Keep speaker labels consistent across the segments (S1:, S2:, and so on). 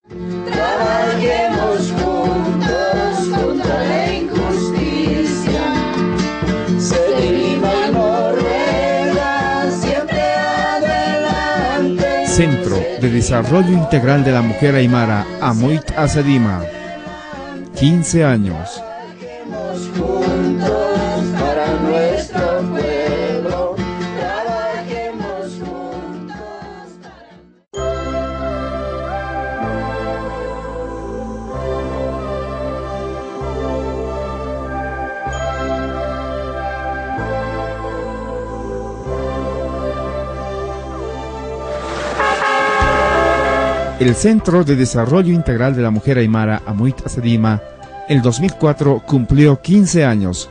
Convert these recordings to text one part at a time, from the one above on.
S1: Trabajemos juntos contra la injusticia. Sedima y Noruega, siempre adelante.
S2: Centro de Desarrollo Integral de la Mujer Aymara, Amoit Asedima. 15 años.
S1: Trabajemos juntos para nuestro pueblo. Trabajemos juntos.
S2: El Centro de Desarrollo Integral de la Mujer Aymara, Amoit Asedima, el 2004 cumplió 15 años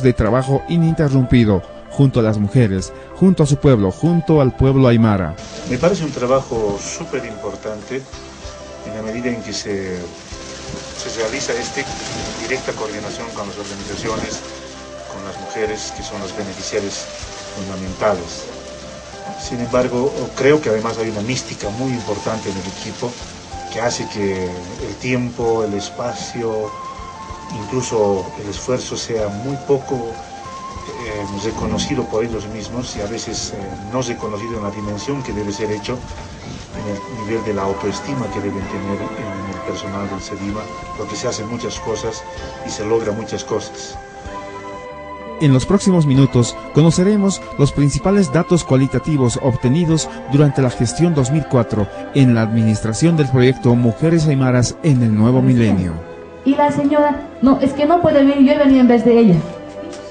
S2: de trabajo ininterrumpido junto a las mujeres, junto a su pueblo, junto al pueblo aymara.
S3: Me parece un trabajo súper importante en la medida en que se realiza en directa coordinación con las organizaciones, con las mujeres que son las beneficiarias fundamentales. Sin embargo, creo que además hay una mística muy importante en el equipo que hace que el tiempo, el espacio, incluso el esfuerzo sea muy poco reconocido por ellos mismos y a veces no reconocido en la dimensión que debe ser hecho en el nivel de la autoestima que deben tener en el personal del Sedima, porque se hacen muchas cosas y se logran muchas cosas.
S2: En los próximos minutos conoceremos los principales datos cualitativos obtenidos durante la gestión 2004 en la administración del proyecto Mujeres Aymaras en el Nuevo Milenio.
S4: Y la señora, no, es que no puede venir, yo he venido en vez de ella,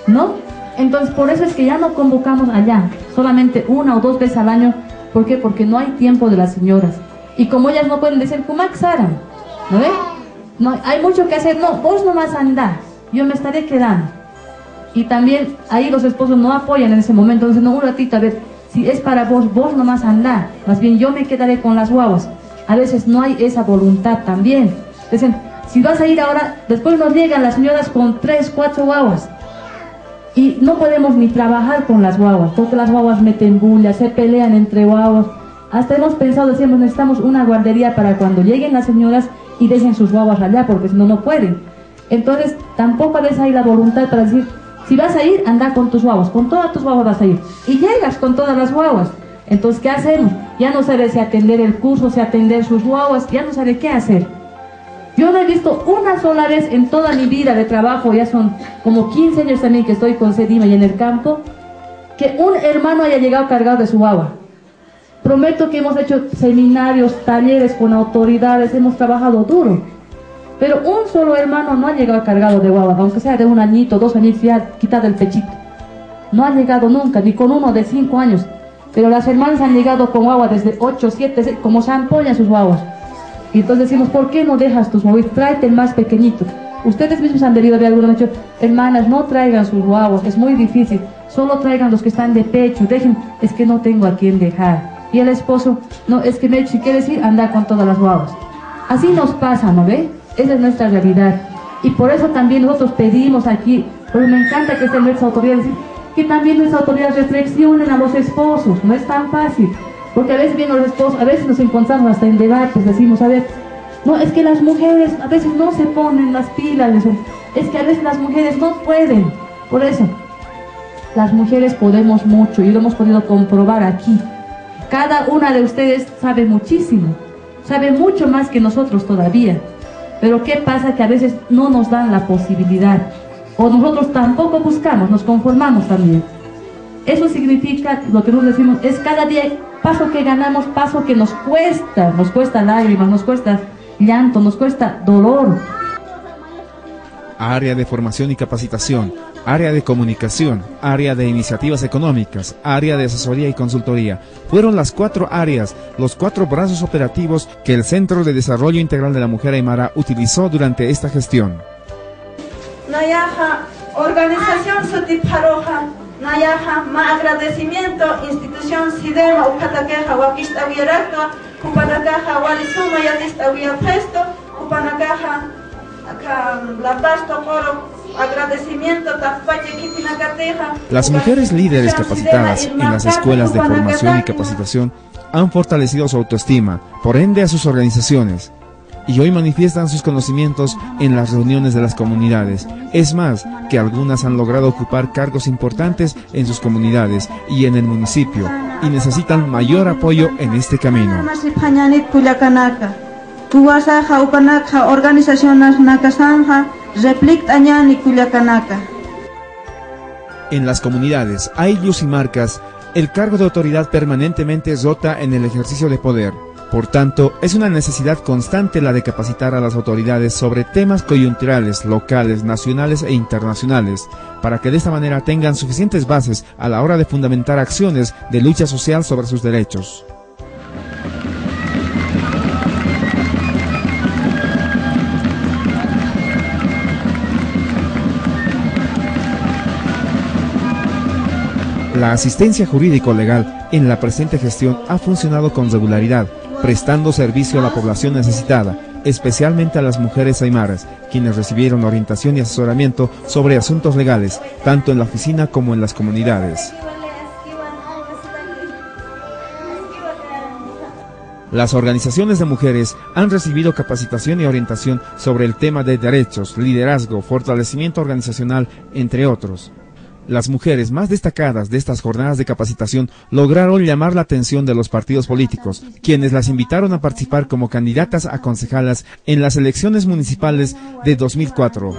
S4: ¿no? Entonces por eso es que ya no convocamos allá, solamente 1 o 2 veces al año. ¿Por qué? Porque no hay tiempo de las señoras. Y como ellas no pueden decir, Kumak Saran, ¿no ve? No, hay mucho que hacer, no, vos nomás andá, yo me estaré quedando. Y también ahí los esposos no apoyan en ese momento, entonces no, un ratito, a ver, si es para vos, vos nomás andá, más bien yo me quedaré con las guaguas. A veces no hay esa voluntad también. Dicen, si vas a ir ahora, después nos llegan las señoras con 3, 4 guaguas. Y no podemos ni trabajar con las guaguas, porque las guaguas meten bulla, se pelean entre guaguas. Hasta hemos pensado, decíamos, necesitamos una guardería para cuando lleguen las señoras y dejen sus guaguas allá, porque si no, no pueden. Entonces, tampoco a veces hay la voluntad para decir, si vas a ir, anda con tus guaguas, con todas tus guaguas vas a ir. Y llegas con todas las guaguas. Entonces, ¿qué hacemos? Ya no sabe si atender el curso, si atender sus guaguas, ya no sabe qué hacer. Yo no he visto una sola vez en toda mi vida de trabajo, ya son como 15 años también que estoy con Sedima y en el campo, que un hermano haya llegado cargado de su guagua. Prometo que hemos hecho seminarios, talleres con autoridades, hemos trabajado duro. Pero un solo hermano no ha llegado cargado de guagua, aunque sea de 1 añito, 2 añitos, ya quitado el pechito. No ha llegado nunca, ni con uno de 5 años. Pero las hermanas han llegado con guagua desde 8, 7, 6, como zampollas sus guaguas. Y entonces decimos, ¿por qué no dejas tus guaguas? Tráete el más pequeñito. Ustedes mismos han debido ver alguna vez, hermanas, no traigan sus guaguas, es muy difícil. Solo traigan los que están de pecho, dejen, es que no tengo a quién dejar. Y el esposo, no, es que si quieres ir, anda con todas las guaguas. Así nos pasa, ¿no ve? Esa es nuestra realidad. Y por eso también nosotros pedimos aquí, porque me encanta que estén nuestras autoridades, que también nuestras autoridades reflexionen a los esposos, no es tan fácil. Porque a veces vienen los esposos, a veces nos encontramos hasta en debates, decimos, a ver, no, es que las mujeres a veces no se ponen las pilas, es que a veces las mujeres no pueden. Por eso, las mujeres podemos mucho y lo hemos podido comprobar aquí. Cada una de ustedes sabe muchísimo, sabe mucho más que nosotros todavía. Pero ¿qué pasa? Que a veces no nos dan la posibilidad. O nosotros tampoco buscamos, nos conformamos también. Eso significa, lo que nos decimos, es cada día, paso que ganamos, paso que nos cuesta lágrimas, nos cuesta llanto, nos cuesta dolor.
S2: Área de formación y capacitación, área de comunicación, área de iniciativas económicas, área de asesoría y consultoría. Fueron las 4 áreas, los 4 brazos operativos que el Centro de Desarrollo Integral de la Mujer Aymara utilizó durante esta gestión.
S5: Nayaja, organización Sutiparoja, Nayaja, ma agradecimiento, institución Sidema, Upatakeja, Wakistawieraka, Upatakeja, Walisuma, Yatistawierpesto, Upatakeja, La Paz, Tocoro, agradecimiento.
S2: Las mujeres líderes capacitadas en las escuelas de formación y capacitación han fortalecido su autoestima, por ende a sus organizaciones, y hoy manifiestan sus conocimientos en las reuniones de las comunidades. Es más, que algunas han logrado ocupar cargos importantes en sus comunidades y en el municipio, y necesitan mayor apoyo en este camino. En las comunidades, ayllus y marcas, el cargo de autoridad permanentemente rota en el ejercicio de poder. Por tanto, es una necesidad constante la de capacitar a las autoridades sobre temas coyunturales, locales, nacionales e internacionales, para que de esta manera tengan suficientes bases a la hora de fundamentar acciones de lucha social sobre sus derechos. La asistencia jurídico-legal en la presente gestión ha funcionado con regularidad, prestando servicio a la población necesitada, especialmente a las mujeres aymaras, quienes recibieron orientación y asesoramiento sobre asuntos legales, tanto en la oficina como en las comunidades. Las organizaciones de mujeres han recibido capacitación y orientación sobre el tema de derechos, liderazgo, fortalecimiento organizacional, entre otros. Las mujeres más destacadas de estas jornadas de capacitación lograron llamar la atención de los partidos políticos, quienes las invitaron a participar como candidatas a concejalas en las elecciones municipales de 2004.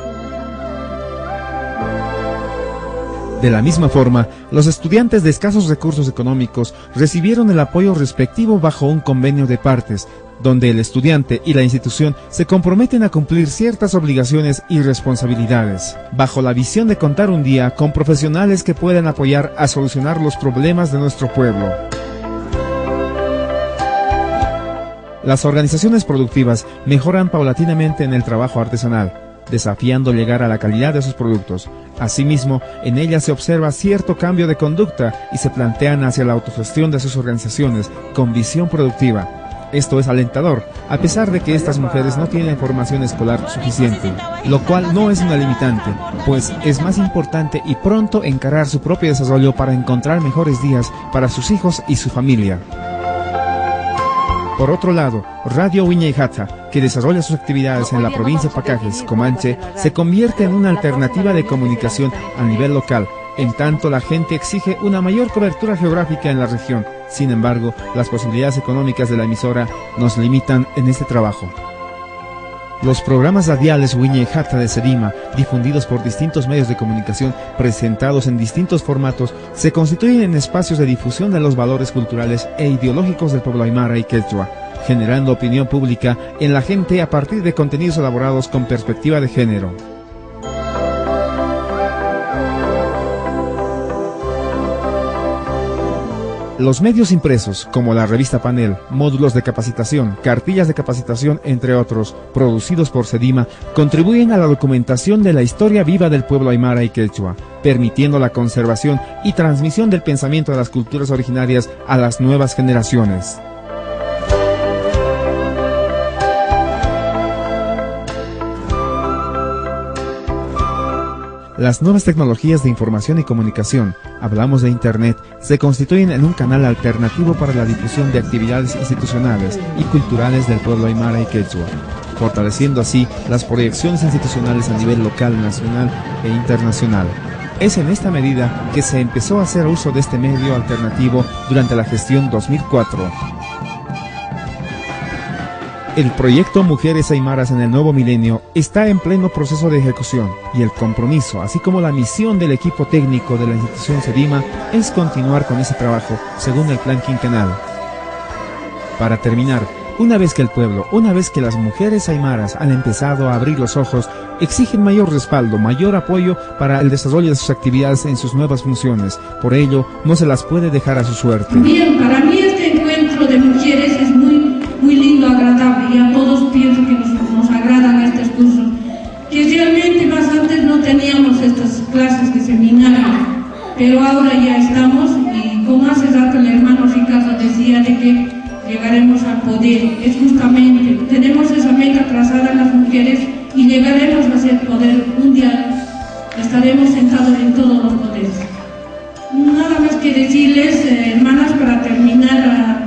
S2: De la misma forma, los estudiantes de escasos recursos económicos recibieron el apoyo respectivo bajo un convenio de partes, donde el estudiante y la institución se comprometen a cumplir ciertas obligaciones y responsabilidades, bajo la visión de contar un día con profesionales que puedan apoyar a solucionar los problemas de nuestro pueblo. Las organizaciones productivas mejoran paulatinamente en el trabajo artesanal, desafiando llegar a la calidad de sus productos. Asimismo, en ellas se observa cierto cambio de conducta y se plantean hacia la autogestión de sus organizaciones con visión productiva. Esto es alentador, a pesar de que estas mujeres no tienen formación escolar suficiente, lo cual no es una limitante, pues es más importante y pronto encarar su propio desarrollo para encontrar mejores días para sus hijos y su familia. Por otro lado, Radio Huiñayjata, que desarrolla sus actividades en la provincia de Pacajes, Comanche, se convierte en una alternativa de comunicación a nivel local, en tanto la gente exige una mayor cobertura geográfica en la región. Sin embargo, las posibilidades económicas de la emisora nos limitan en este trabajo. Los programas radiales Huiñayjata de Sedima, difundidos por distintos medios de comunicación, presentados en distintos formatos, se constituyen en espacios de difusión de los valores culturales e ideológicos del pueblo aymara y quechua, generando opinión pública en la gente a partir de contenidos elaborados con perspectiva de género. Los medios impresos, como la revista Panel, módulos de capacitación, cartillas de capacitación, entre otros, producidos por Sedima, contribuyen a la documentación de la historia viva del pueblo aymara y quechua, permitiendo la conservación y transmisión del pensamiento de las culturas originarias a las nuevas generaciones. Las nuevas tecnologías de información y comunicación, hablamos de Internet, se constituyen en un canal alternativo para la difusión de actividades institucionales y culturales del pueblo aymara y quechua, fortaleciendo así las proyecciones institucionales a nivel local, nacional e internacional. Es en esta medida que se empezó a hacer uso de este medio alternativo durante la gestión 2004. El proyecto Mujeres Aymaras en el Nuevo Milenio está en pleno proceso de ejecución y el compromiso, así como la misión del equipo técnico de la institución Sedima, es continuar con ese trabajo según el plan quinquenal. Para terminar, una vez que el pueblo, una vez que las mujeres aymaras han empezado a abrir los ojos, exigen mayor respaldo, mayor apoyo para el desarrollo de sus actividades en sus nuevas funciones. Por ello, no se las puede dejar a su suerte.
S6: Bien, para mí este encuentro de mujeres es muy lindo, agradable, y a todos pienso que nos agradan estos cursos, que realmente más antes no teníamos estas clases de seminario, pero ahora ya estamos, y como hace rato el hermano Ricardo decía de que llegaremos al poder, es justamente, tenemos esa meta trazada en las mujeres y llegaremos a ser poder, un día estaremos sentados en todos los poderes. Nada más que decirles, hermanas, para terminar,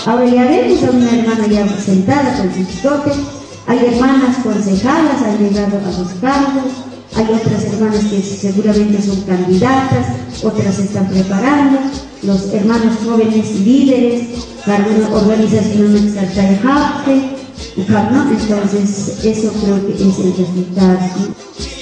S7: Ahora ya vemos a una hermana ya sentada con su chicote, hay hermanas concejalas, han llegado a los cargos, hay otras hermanas que seguramente son candidatas, otras se están preparando, los hermanos jóvenes líderes, para una organización exalta de ¿no? Entonces eso creo que es el resultado, ¿sí?